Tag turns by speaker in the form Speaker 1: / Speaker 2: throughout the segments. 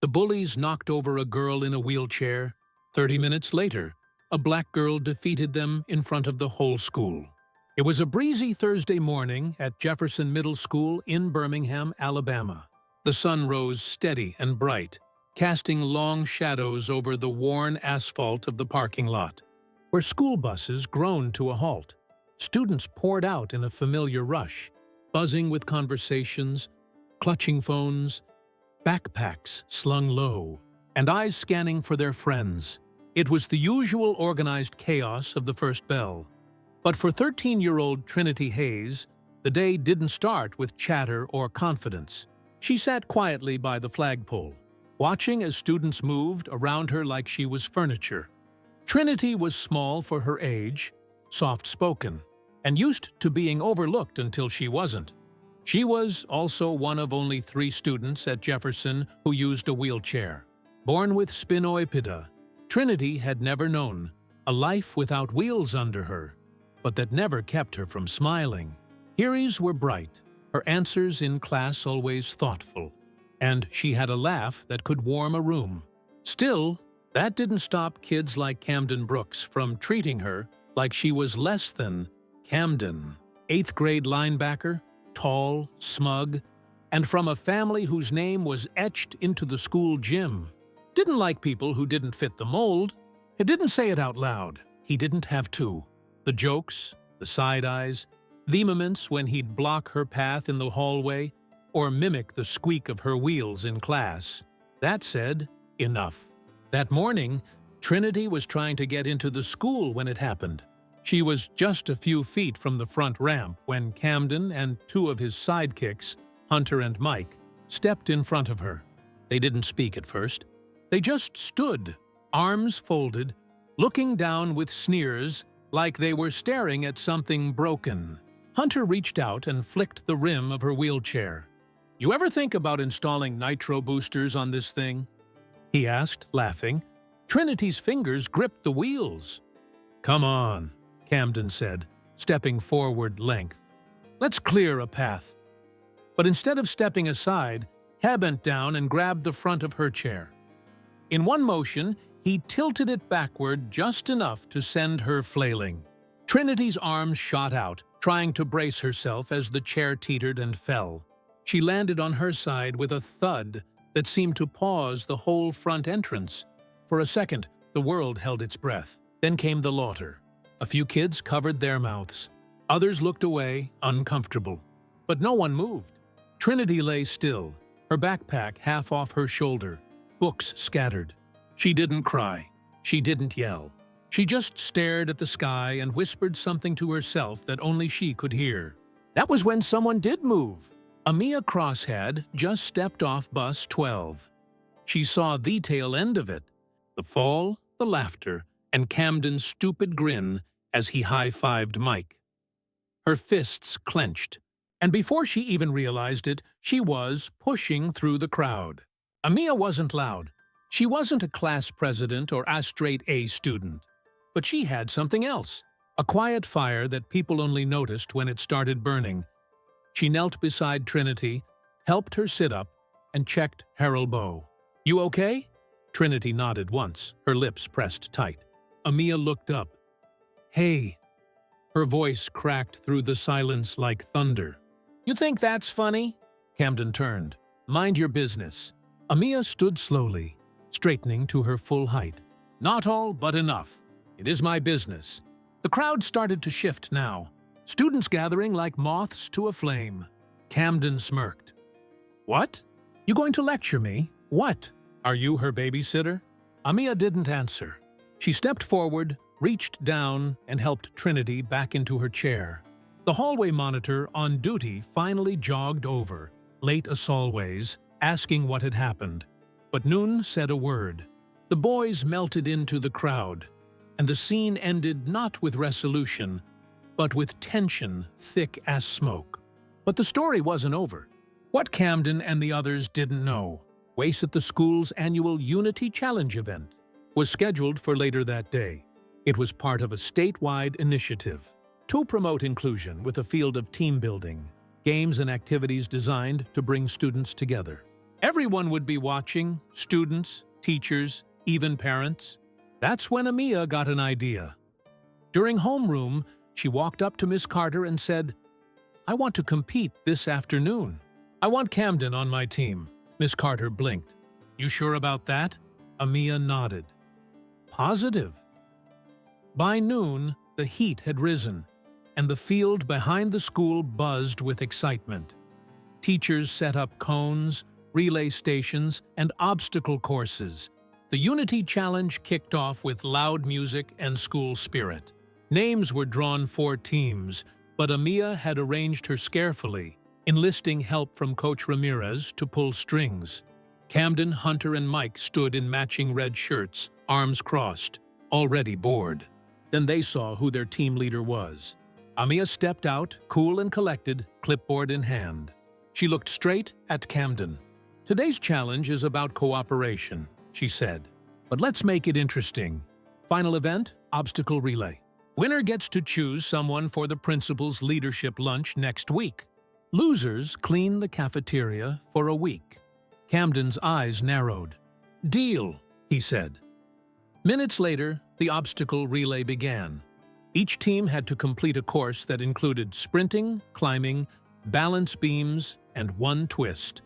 Speaker 1: The bullies knocked over a girl in a wheelchair. 30 minutes later, a black girl defeated them in front of the whole school. It was a breezy Thursday morning at Jefferson Middle School in Birmingham, Alabama. The sun rose steady and bright, casting long shadows over the worn asphalt of the parking lot, where school buses groaned to a halt. Students poured out in a familiar rush, buzzing with conversations, clutching phones, backpacks slung low, and eyes scanning for their friends. It was the usual organized chaos of the first bell. But for 13-year-old Trinity Hayes, the day didn't start with chatter or confidence. She sat quietly by the flagpole, watching as students moved around her like she was furniture. Trinity was small for her age, soft-spoken, and used to being overlooked until she wasn't. She was also one of only 3 students at Jefferson who used a wheelchair. Born with spinoipida, Trinity had never known a life without wheels under her, but that never kept her from smiling. Hearies were bright, her answers in class always thoughtful, and she had a laugh that could warm a room. Still, that didn't stop kids like Camden Brooks from treating her like she was less than Camden, 8th grade linebacker, tall, smug, and from a family whose name was etched into the school gym. Didn't like people who didn't fit the mold. He didn't say it out loud. He didn't have to. The jokes, the side eyes, the moments when he'd block her path in the hallway or mimic the squeak of her wheels in class. That said, enough. That morning, Trinity was trying to get into the school when it happened. She was just a few feet from the front ramp when Camden and 2 of his sidekicks, Hunter and Mike, stepped in front of her. They didn't speak at first. They just stood, arms folded, looking down with sneers like they were staring at something broken. Hunter reached out and flicked the rim of her wheelchair. "You ever think about installing nitro boosters on this thing?" he asked, laughing. Trinity's fingers gripped the wheels. "Come on," Camden said, stepping forward length. "Let's clear a path." But instead of stepping aside, he bent down and grabbed the front of her chair. In one motion, he tilted it backward just enough to send her flailing. Trinity's arms shot out, trying to brace herself as the chair teetered and fell. She landed on her side with a thud that seemed to pause the whole front entrance. For a second, the world held its breath. Then came the laughter. A few kids covered their mouths. Others looked away, uncomfortable. But no one moved. Trinity lay still, her backpack half off her shoulder, books scattered. She didn't cry. She didn't yell. She just stared at the sky and whispered something to herself that only she could hear. That was when someone did move. Amia Cross had just stepped off bus 12. She saw the tail end of it, the fall, the laughter, and Camden's stupid grin as he high-fived Mike. Her fists clenched, and before she even realized it, she was pushing through the crowd. Amia wasn't loud. She wasn't a class president or a straight A student. But she had something else, a quiet fire that people only noticed when it started burning. She knelt beside Trinity, helped her sit up, and checked Harold Bow. "You okay?" Trinity nodded once, her lips pressed tight. Amia looked up. "Hey." Her voice cracked through the silence like thunder. "You think that's funny?" Camden turned. "Mind your business." Amia stood slowly, straightening to her full height. "Not all, but enough. It is my business." The crowd started to shift now, students gathering like moths to a flame. Camden smirked. "What? You going to lecture me? What? Are you her babysitter?" Amia didn't answer. She stepped forward, reached down, and helped Trinity back into her chair. The hallway monitor on duty finally jogged over, late as always, asking what had happened. But Noon said a word. The boys melted into the crowd, and the scene ended not with resolution, but with tension thick as smoke. But the story wasn't over. What Camden and the others didn't know, Wace at the school's annual Unity Challenge event was scheduled for later that day. It was part of a statewide initiative to promote inclusion with a field of team building, games and activities designed to bring students together. Everyone would be watching, students, teachers, even parents. That's when Amia got an idea. During homeroom, she walked up to Miss Carter and said, "I want to compete this afternoon. I want Camden on my team." Miss Carter blinked. "You sure about that?" Amia nodded. "Positive." By noon, the heat had risen, and the field behind the school buzzed with excitement. Teachers set up cones, relay stations, and obstacle courses. The Unity Challenge kicked off with loud music and school spirit. Names were drawn for teams, but Amia had arranged hers carefully, enlisting help from Coach Ramirez to pull strings. Camden, Hunter, and Mike stood in matching red shirts, arms crossed, already bored. Then they saw who their team leader was. Amia stepped out, cool and collected, clipboard in hand. She looked straight at Camden. "Today's challenge is about cooperation," she said. "But let's make it interesting. Final event, obstacle relay. Winner gets to choose someone for the principal's leadership lunch next week. Losers clean the cafeteria for a week." Camden's eyes narrowed. "Deal," he said. Minutes later, the obstacle relay began. Each team had to complete a course that included sprinting, climbing, balance beams, and one twist.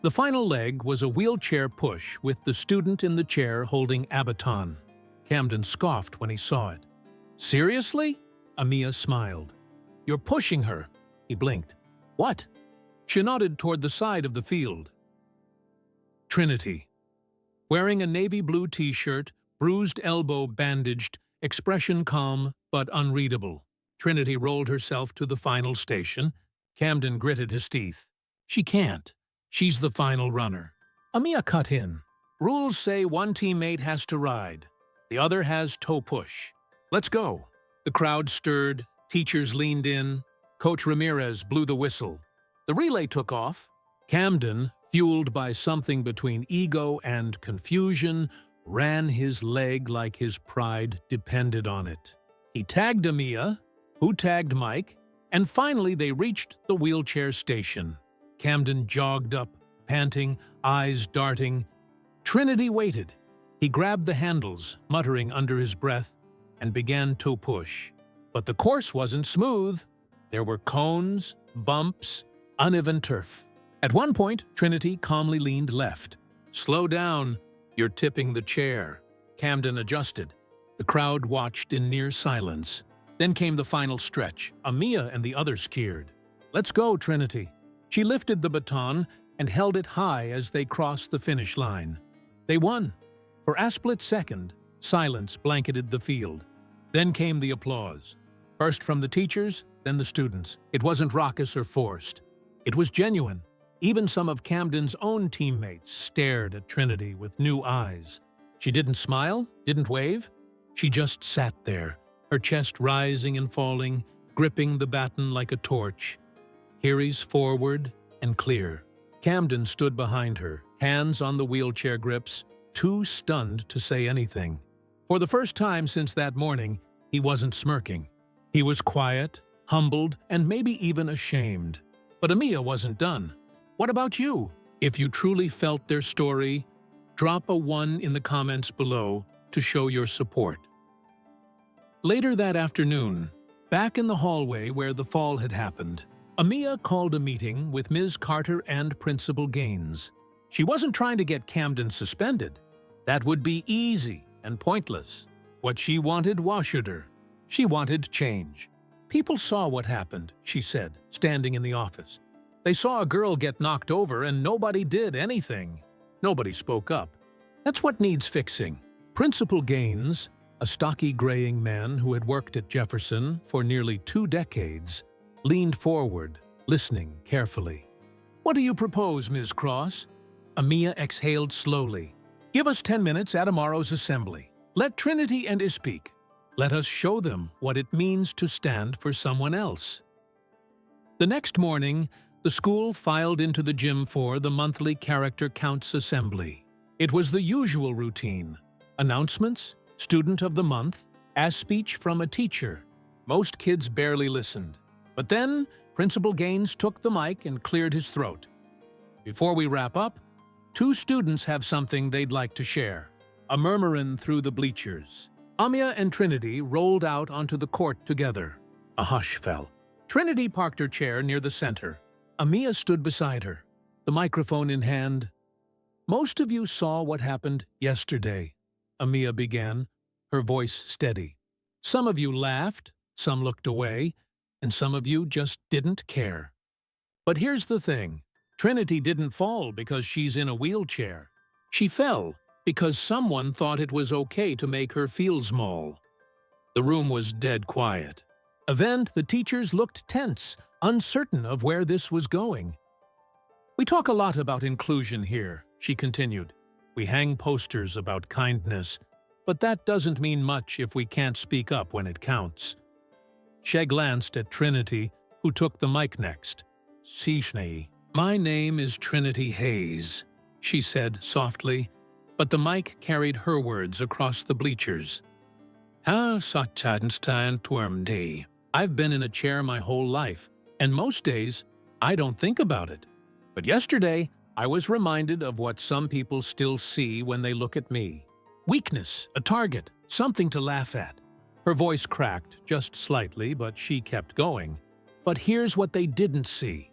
Speaker 1: The final leg was a wheelchair push with the student in the chair holding a baton. Camden scoffed when he saw it. "Seriously?" Amia smiled. "You're pushing her." He blinked. "What?" She nodded toward the side of the field. Trinity. Wearing a navy blue t-shirt, bruised elbow bandaged, expression calm but unreadable, Trinity rolled herself to the final station. Camden gritted his teeth. "She can't. She's the final runner." Amia cut in. "Rules say one teammate has to ride. The other has toe push. Let's go." The crowd stirred, teachers leaned in, Coach Ramirez blew the whistle. The relay took off. Camden, fueled by something between ego and confusion, ran his leg like his pride depended on it. He tagged Amia, who tagged Mike, and finally they reached the wheelchair station. Camden jogged up, panting, eyes darting. Trinity waited. He grabbed the handles, muttering under his breath, and began to push. But the course wasn't smooth. There were cones, bumps, uneven turf. At one point, Trinity calmly leaned left. "Slow down, you're tipping the chair." Camden adjusted. The crowd watched in near silence. Then came the final stretch. Amia and the others cheered. "Let's go, Trinity." She lifted the baton and held it high as they crossed the finish line. They won. For a split second, silence blanketed the field. Then came the applause. First from the teachers, then the students. It wasn't raucous or forced. It was genuine. Even some of Camden's own teammates stared at Trinity with new eyes. She didn't smile, didn't wave. She just sat there, her chest rising and falling, gripping the baton like a torch. Hearies forward and clear. Camden stood behind her, hands on the wheelchair grips, too stunned to say anything. For the first time since that morning, he wasn't smirking. He was quiet, humbled, and maybe even ashamed. But Amia wasn't done. What about you? If you truly felt their story, drop a 1 in the comments below to show your support. Later that afternoon, back in the hallway where the fall had happened, Amia called a meeting with Ms. Carter and Principal Gaines. She wasn't trying to get Camden suspended. That would be easy and pointless. What she wanted was shooter. She wanted change. "People saw what happened," she said, standing in the office. "They saw a girl get knocked over and nobody did anything. Nobody spoke up. That's what needs fixing." Principal Gaines, a stocky graying man who had worked at Jefferson for nearly 2 decades, leaned forward, listening carefully. "What do you propose, Ms. Cross?" Amia exhaled slowly. "Give us 10 minutes at tomorrow's assembly. Let Trinity and I speak. Let us show them what it means to stand for someone else." The next morning, the school filed into the gym for the monthly Character Counts assembly. It was the usual routine. Announcements, student of the month, a speech from a teacher. Most kids barely listened. But then, Principal Gaines took the mic and cleared his throat. Before we wrap up, two students have something they'd like to share. A murmurin' through the bleachers. Amia and Trinity rolled out onto the court together. A hush fell. Trinity parked her chair near the center. Amia stood beside her, the microphone in hand. "Most of you saw what happened yesterday," Amia began, her voice steady. "Some of you laughed, some looked away, and some of you just didn't care. But here's the thing. Trinity didn't fall because she's in a wheelchair. She fell because someone thought it was okay to make her feel small." The room was dead quiet. The teachers looked tense, uncertain of where this was going. "We talk a lot about inclusion here," she continued. "We hang posters about kindness, but that doesn't mean much if we can't speak up when it counts." She glanced at Trinity, who took the mic next. "Sishnei. My name is Trinity Hayes," she said softly, but the mic carried her words across the bleachers. "How sachanstein twermday. I've been in a chair my whole life, and most days, I don't think about it. But yesterday, I was reminded of what some people still see when they look at me. Weakness, a target, something to laugh at." Her voice cracked just slightly, but she kept going. "But here's what they didn't see.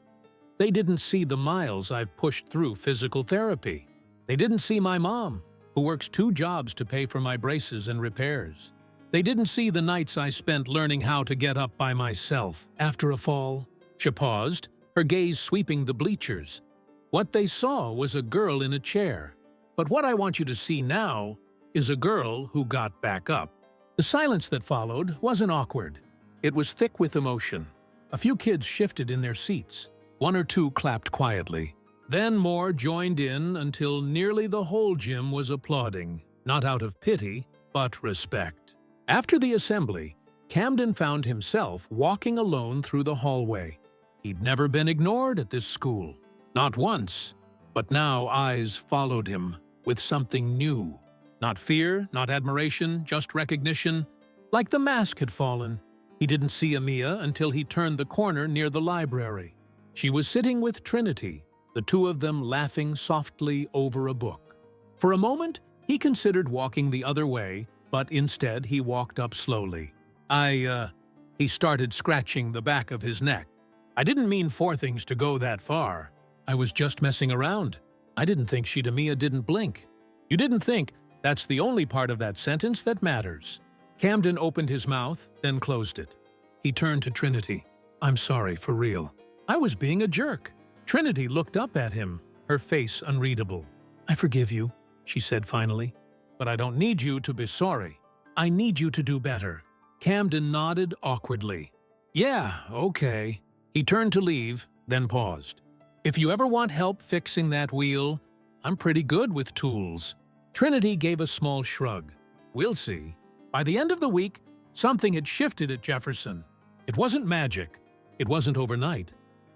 Speaker 1: They didn't see the miles I've pushed through physical therapy. They didn't see my mom, who works 2 jobs to pay for my braces and repairs. They didn't see the nights I spent learning how to get up by myself after a fall." She paused, her gaze sweeping the bleachers. "What they saw was a girl in a chair. But what I want you to see now is a girl who got back up." The silence that followed wasn't awkward. It was thick with emotion. A few kids shifted in their seats. 1 or 2 clapped quietly. Then more joined in until nearly the whole gym was applauding, not out of pity, but respect. After the assembly, Camden found himself walking alone through the hallway. He'd never been ignored at this school. Not once. But now eyes followed him with something new. Not fear, not admiration, just recognition. Like the mask had fallen. He didn't see Amia until he turned the corner near the library. She was sitting with Trinity, the two of them laughing softly over a book. For a moment, he considered walking the other way, but instead he walked up slowly. He started scratching the back of his neck. "I didn't mean for things to go that far. I was just messing around. I didn't think Amia didn't blink." "You didn't think? That's the only part of that sentence that matters." Camden opened his mouth, then closed it. He turned to Trinity. "I'm sorry, for real. I was being a jerk." Trinity looked up at him, her face unreadable. "I forgive you," she said finally. "But I don't need you to be sorry. I need you to do better." Camden nodded awkwardly. "Yeah, okay." He turned to leave, then paused. "If you ever want help fixing that wheel, I'm pretty good with tools." Trinity gave a small shrug. "We'll see." By the end of the week, something had shifted at Jefferson. It wasn't magic. It wasn't overnight.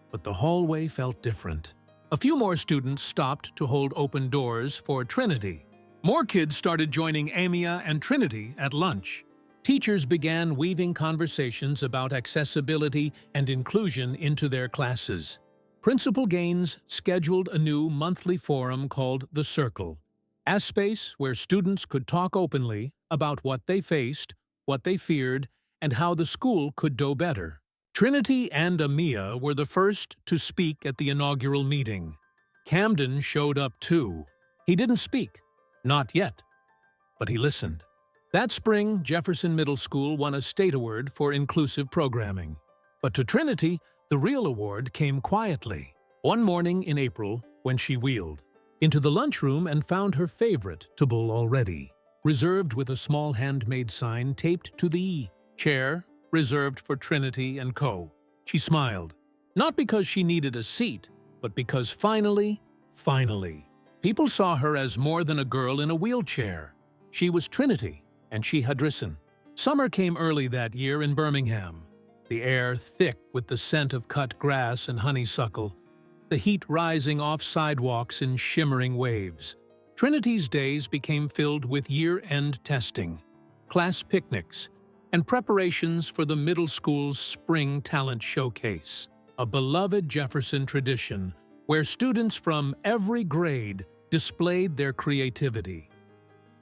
Speaker 1: But the hallway felt different. A few more students stopped to hold open doors for Trinity. More kids started joining Amia and Trinity at lunch. Teachers began weaving conversations about accessibility and inclusion into their classes. Principal Gaines scheduled a new monthly forum called The Circle, a space where students could talk openly about what they faced, what they feared, and how the school could do better. Trinity and Amia were the first to speak at the inaugural meeting. Camden showed up too. He didn't speak. Not yet. But he listened. That spring, Jefferson Middle School won a state award for inclusive programming. But to Trinity, the real award came quietly. One morning in April, when she wheeled into the lunchroom and found her favorite table already, reserved with a small handmade sign taped to the chair, reserved for Trinity and Co. She smiled. Not because she needed a seat, but because finally, people saw her as more than a girl in a wheelchair. She was Trinity, and she had risen. Summer came early that year in Birmingham, the air thick with the scent of cut grass and honeysuckle, the heat rising off sidewalks in shimmering waves. Trinity's days became filled with year-end testing, class picnics, and preparations for the middle school's spring talent showcase, a beloved Jefferson tradition where students from every grade displayed their creativity.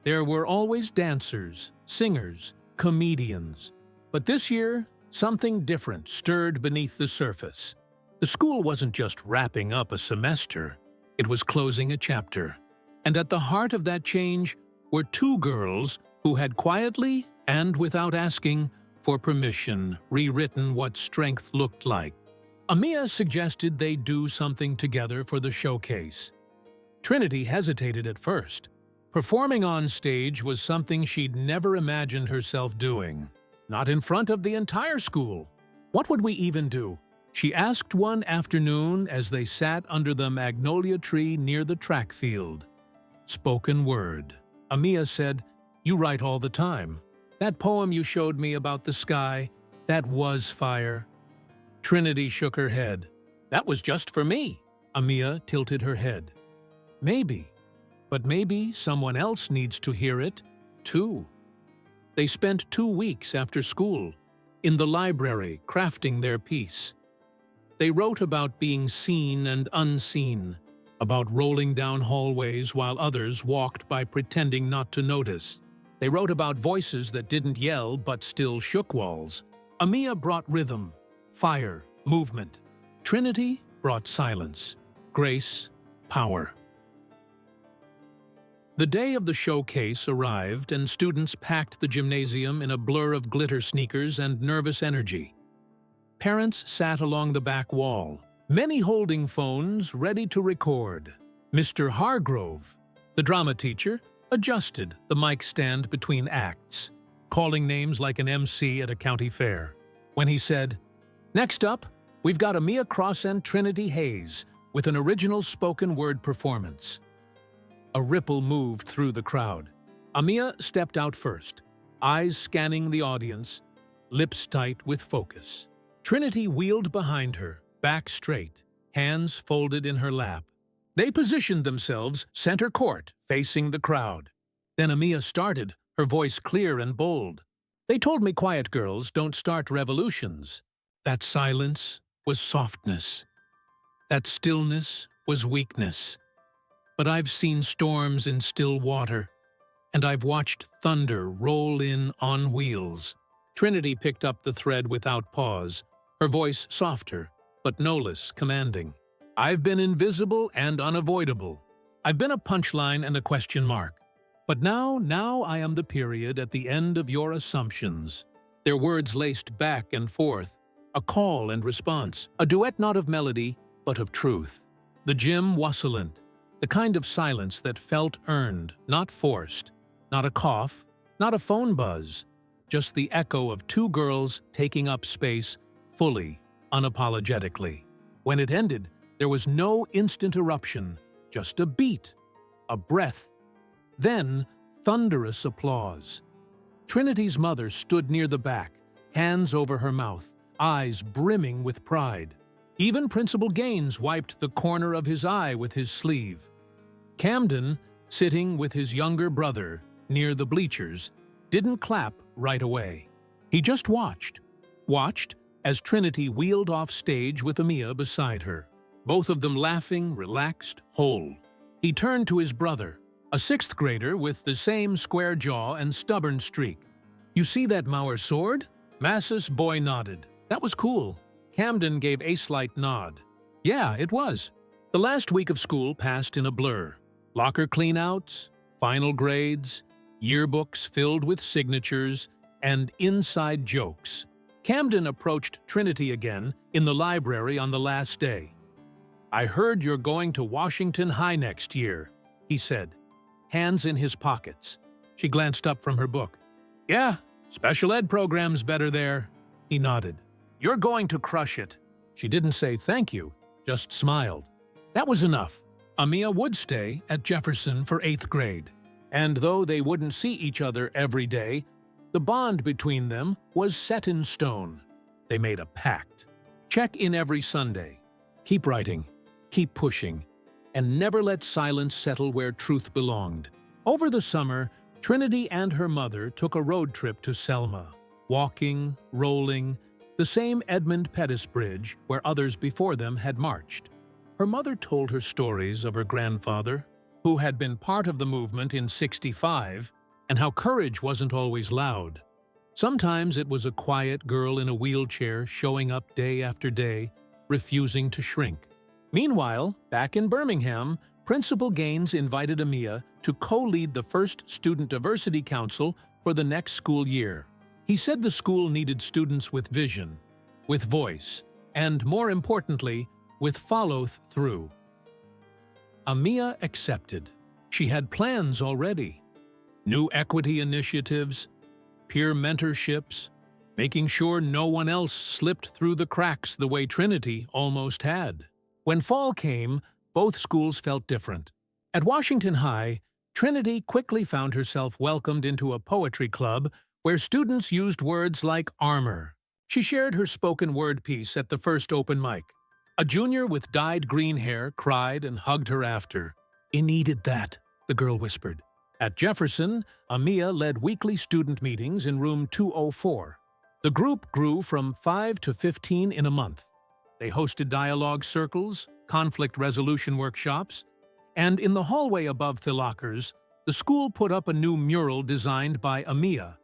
Speaker 1: There were always dancers, singers, comedians. But this year, something different stirred beneath the surface. The school wasn't just wrapping up a semester, it was closing a chapter. And at the heart of that change were two girls who had quietly, and without asking for permission, rewritten what strength looked like. Amia suggested they do something together for the showcase. Trinity hesitated at first. Performing on stage was something she'd never imagined herself doing. Not in front of the entire school. What would we even do? She asked one afternoon as they sat under the magnolia tree near the track field. Spoken word. Amia said, "You write all the time. That poem you showed me about the sky, that was fire." Trinity shook her head. "That was just for me." Amia tilted her head. "Maybe. But maybe someone else needs to hear it, too." They spent 2 weeks after school, in the library, crafting their piece. They wrote about being seen and unseen, about rolling down hallways while others walked by pretending not to notice. They wrote about voices that didn't yell but still shook walls. Amia brought rhythm, fire, movement. Trinity brought silence, grace, power. The day of the showcase arrived and students packed the gymnasium in a blur of glitter sneakers and nervous energy. Parents sat along the back wall, many holding phones ready to record. Mr. Hargrove, the drama teacher, adjusted the mic stand between acts, calling names like an MC at a county fair. When he said, "Next up, we've got Amia Cross and Trinity Hayes with an original spoken word performance." A ripple moved through the crowd. Amia stepped out first, eyes scanning the audience, lips tight with focus. Trinity wheeled behind her, back straight, hands folded in her lap. They positioned themselves center court, facing the crowd. Then Amia started, her voice clear and bold. "They told me quiet girls don't start revolutions. That silence was softness. That stillness was weakness. But I've seen storms in still water, and I've watched thunder roll in on wheels." Trinity picked up the thread without pause, her voice softer, but no less commanding. "I've been invisible and unavoidable. I've been a punchline and a question mark. But now I am the period at the end of your assumptions." Their words laced back and forth, a call and response, a duet not of melody, but of truth. The gym wassalant, the kind of silence that felt earned, not forced, not a cough, not a phone buzz, just the echo of two girls taking up space fully, unapologetically. When it ended, there was no instant eruption, just a beat, a breath. Then, thunderous applause. Trinity's mother stood near the back, hands over her mouth, eyes brimming with pride. Even Principal Gaines wiped the corner of his eye with his sleeve. Camden, sitting with his younger brother near the bleachers, didn't clap right away. He just watched as Trinity wheeled off stage with Amia beside her, both of them laughing, relaxed, whole. He turned to his brother, a 6th grader with the same square jaw and stubborn streak. "You see that Mauer sword?" Massus boy nodded. "That was cool." Camden gave a slight nod. "Yeah, it was." The last week of school passed in a blur. Locker cleanouts, final grades, yearbooks filled with signatures, and inside jokes. Camden approached Trinity again in the library on the last day. "I heard you're going to Washington High next year," he said, hands in his pockets. She glanced up from her book. "Yeah, special ed program's better there." He nodded. "You're going to crush it." She didn't say thank you, just smiled. That was enough. Amia would stay at Jefferson for 8th grade. And though they wouldn't see each other every day, the bond between them was set in stone. They made a pact. Check in every Sunday. Keep writing, keep pushing, and never let silence settle where truth belonged. Over the summer, Trinity and her mother took a road trip to Selma, walking, rolling, the same Edmund Pettus Bridge where others before them had marched. Her mother told her stories of her grandfather, who had been part of the movement in '65, and how courage wasn't always loud. Sometimes it was a quiet girl in a wheelchair showing up day after day, refusing to shrink. Meanwhile, back in Birmingham, Principal Gaines invited Amia to co-lead the first Student Diversity Council for the next school year. He said the school needed students with vision, with voice, and more importantly, with follow-through. Amia accepted. She had plans already. New equity initiatives, peer mentorships, making sure no one else slipped through the cracks the way Trinity almost had. When fall came, both schools felt different. At Washington High, Trinity quickly found herself welcomed into a poetry club where students used words like armor. She shared her spoken word piece at the first open mic. A junior with dyed green hair cried and hugged her after. "He needed that," the girl whispered. At Jefferson, Amia led weekly student meetings in room 204. The group grew from 5 to 15 in a month. They hosted dialogue circles, conflict resolution workshops, and in the hallway above the lockers, the school put up a new mural designed by Amia,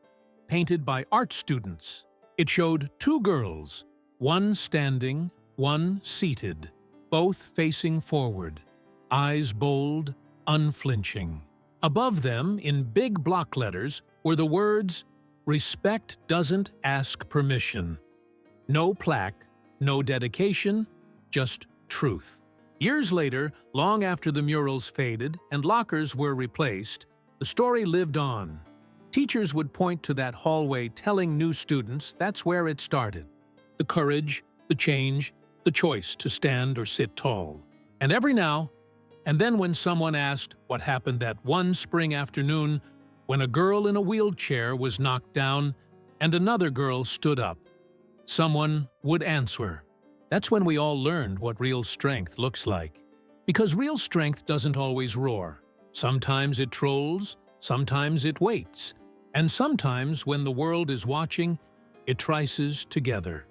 Speaker 1: painted by art students. It showed two girls, one standing, one seated, both facing forward, eyes bold, unflinching. Above them, in big block letters, were the words, "Respect doesn't ask permission." No plaque, no dedication, just truth. Years later, long after the murals faded and lockers were replaced, the story lived on. Teachers would point to that hallway telling new students that's where it started. The courage, the change, the choice to stand or sit tall. And every now and then when someone asked what happened that one spring afternoon when a girl in a wheelchair was knocked down and another girl stood up, someone would answer. That's when we all learned what real strength looks like. Because real strength doesn't always roar. Sometimes it trolls, sometimes it waits, and sometimes when the world is watching, it trices together.